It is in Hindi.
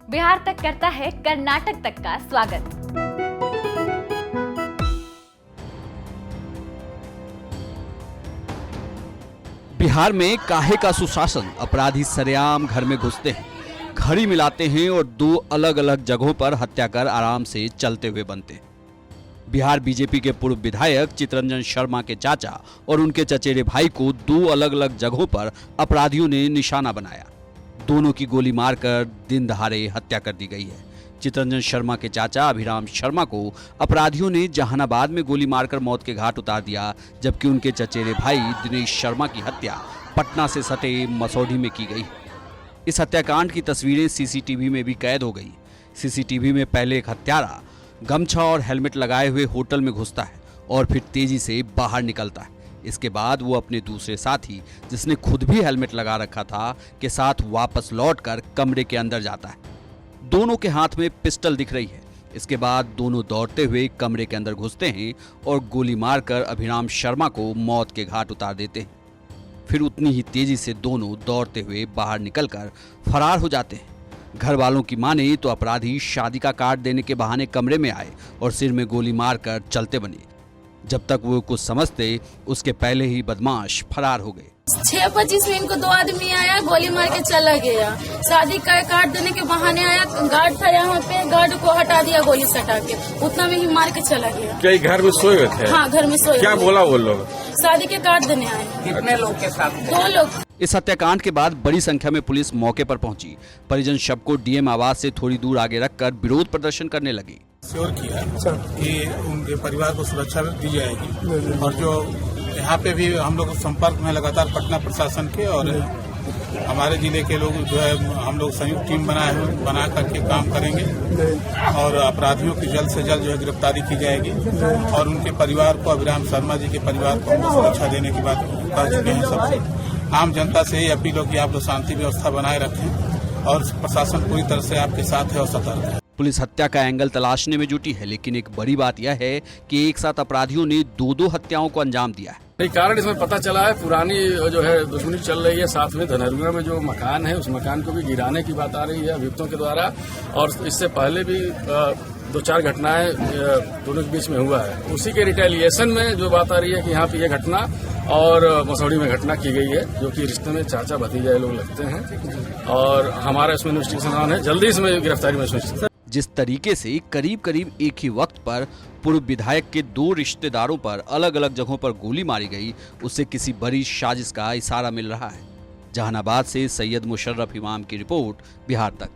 बिहार तक करता है कर्नाटक तक का स्वागत। बिहार में काहे का सुशासन। अपराधी सरेआम घर में घुसते हैं, घड़ी मिलाते हैं और दो अलग अलग जगहों पर हत्या कर आराम से चलते हुए बनते हैं। बिहार बीजेपी के पूर्व विधायक चितरंजन शर्मा के चाचा और उनके चचेरे भाई को दो अलग अलग जगहों पर अपराधियों ने निशाना बनाया। दोनों की गोली मारकर दिन दहाड़े हत्या कर दी गई है। चितरंजन शर्मा के चाचा अभिराम शर्मा को अपराधियों ने जहानाबाद में गोली मारकर मौत के घाट उतार दिया, जबकि उनके चचेरे भाई दिनेश शर्मा की हत्या पटना से सटे मसौढ़ी में की गई। इस हत्याकांड की तस्वीरें सीसीटीवी में भी कैद हो गई। सीसीटीवी में पहले एक हत्यारा गमछा और हेलमेट लगाए हुए होटल में घुसता है और फिर तेजी से बाहर निकलता है। इसके बाद वो अपने दूसरे साथी, जिसने खुद भी हेलमेट लगा रखा था, के साथ वापस लौटकर कमरे के अंदर जाता है। दोनों के हाथ में पिस्टल दिख रही है। इसके बाद दोनों दौड़ते हुए कमरे के अंदर घुसते हैं और गोली मारकर अभिराम शर्मा को मौत के घाट उतार देते हैं। फिर उतनी ही तेजी से दोनों दौड़ते हुए बाहर निकलकर फरार हो जाते हैं। घर वालों की माने तो अपराधी शादी का कार्ड देने के बहाने कमरे में आए और सिर में गोली मारकर चलते बने। जब तक वो कुछ समझते उसके पहले ही बदमाश फरार हो गए। 6:25 में इनको दो आदमी आया, गोली मार के चला गया। शादी का कार्ड देने के बहाने आया, गार्ड था यहाँ पे, गार्ड को हटा दिया गोली से हटा के, उतना में ही मार के चला गया। क्या घर में सोए हुए थे? हाँ, घर में सोए। क्या बोला वो लोग? शादी के कार्ड देने आए। कितने लोग के साथ? 2 लोग। इस हत्याकांड के बाद बड़ी संख्या में पुलिस मौके पर पहुंची। परिजन शव को डीएम आवास से थोड़ी दूर आगे रखकर विरोध प्रदर्शन करने लगे। श्योर किया कि उनके परिवार को सुरक्षा दी जाएगी और जो यहाँ पे भी हम लोग संपर्क में लगातार पटना प्रशासन के और हमारे जिले के लोग जो है हम लोग संयुक्त टीम बना करके काम करेंगे और अपराधियों की जल्द से जल्द जो है गिरफ्तारी की जाएगी और उनके परिवार को, अभिराम शर्मा जी के परिवार को हम सुरक्षा देने की बात कर चुके हैं। सबसे आम जनता से यही अपील हो कि आप लोग शांति व्यवस्था बनाए रखें और प्रशासन पूरी तरह से आपके साथ है और सतर्क है। पुलिस हत्या का एंगल तलाशने में जुटी है, लेकिन एक बड़ी बात यह है कि एक साथ अपराधियों ने दो हत्याओं को अंजाम दिया है। कारण इसमें पता चला है, पुरानी जो है दुश्मनी चल रही है। साथ में धनरुआ में जो मकान है, उस मकान को भी गिराने की बात आ रही है अभियुक्तों के द्वारा, और इससे पहले भी 2-4 घटनाएं दोनों के बीच में हुआ है। उसी के रिटेलिएशन में जो बात आ रही है कि यहाँ पे ये घटना और मसौढ़ी में घटना की गई है, जो कि रिश्ते में चाचा भतीजा लोग लगते हैं और हमारा इसमें इन्वेस्टिगेशन ऑन है। जल्दी इसमें गिरफ्तारी में। जिस तरीके से करीब करीब एक ही वक्त पर पूर्व विधायक के 2 रिश्तेदारों पर अलग अलग जगहों पर गोली मारी गई, उससे किसी बड़ी साजिश का इशारा मिल रहा है। जहानाबाद से सैयद मुशर्रफ इमाम की रिपोर्ट, बिहार तक।